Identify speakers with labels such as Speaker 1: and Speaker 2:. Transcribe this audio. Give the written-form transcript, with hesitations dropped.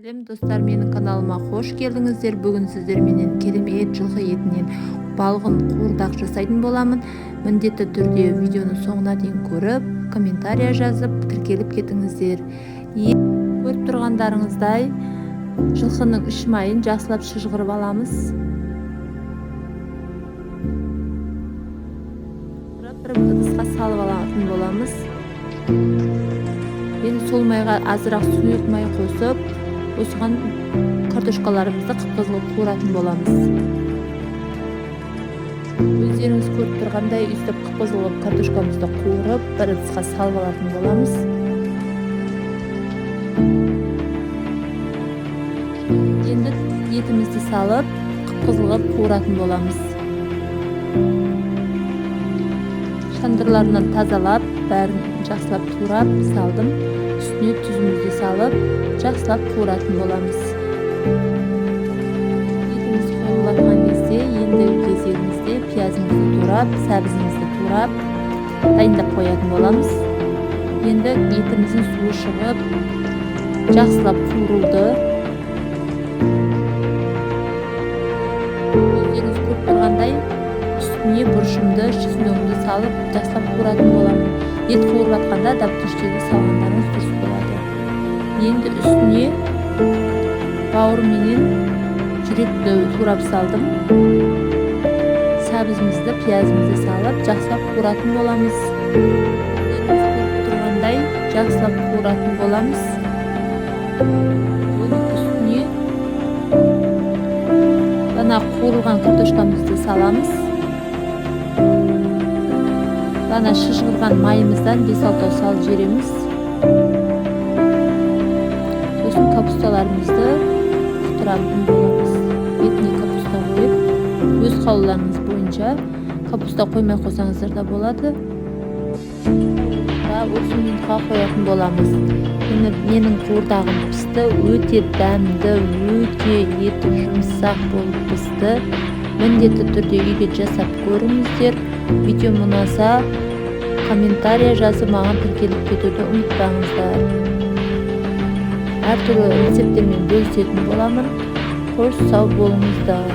Speaker 1: Сәлем достар, менің каналыма қош келдіңіздер. Бүгін сіздерменен керемет жылқы етінен балғын қуырдақ жасайтын боламын. Міндетті түрде видеоны соңына дейін көріп, комментария жазып, тіркеліп кетіңіздер. Көріп тұрғандарыңыздай, жылқының іш майын жақсылап шыжғырып аламыз. Бір ыдысқа салып алатын боламыз. Енді сол майға азырақ сұйық май қосып, осыған картошкаларымызды қып-қызыл қуыратын боламыз. Өздеріңіз көріп тұрғандай үстіп қып-қызыл картошкамызды қуырып, бір ыдысқа салып алатын боламыз. Енді етімізді салып, қып-қызыл қуыратын боламыз. Шандырларынан тазалап, бәрін жақсылап турап салдым. Үстіне тұзымызды салып, жақсылап қуыратын боламыз. Етіміз қойылған кезде, ендігі кезегімізде пиязымызды турап, сәбізімізді турап, дайындап қоятын боламыз. Енді етіміздің суы шығып, жақсылап қуырылды. Өздеріңіз көріп тұрғандай, үстіне бұрышымды, чесногымды салып, жақсылап қуыратын боламын. Ет қуырып жатқанда дап-түштегі салғандарыңыз дұрыс болады. Енді үстіне бауыр менен жүректі турап салдым. Сәбізімізді, пиязымызды салып, жақсылап қуыратын боламыз. Көріп тұрғандай, жақсылап қуыратын боламыз. Оның үстіне дана қуырылған картошкамызды саламыз. Дана шыжғырған майымыздан 5-6 салып жібереміз. Сосын капусталарымызды құтыратын боламыз. Етіне капуста қойып, өз қалауларыңыз бойынша капуста қоймай қойсаңыздар да болады. Осы минутқа қоятын боламыз. Менің қуырдағым пісті, өте дәмді, өте еті жұмсақ болып пісті. Міндетті түрде үйде жасап көріңіздер. Видео ұнаса, комментария жазып маған тіркеліп кетуді ұмытпаңыздар. Әртүрлі рецептермен бөлісетін боламын. Қош сау болыңыздар.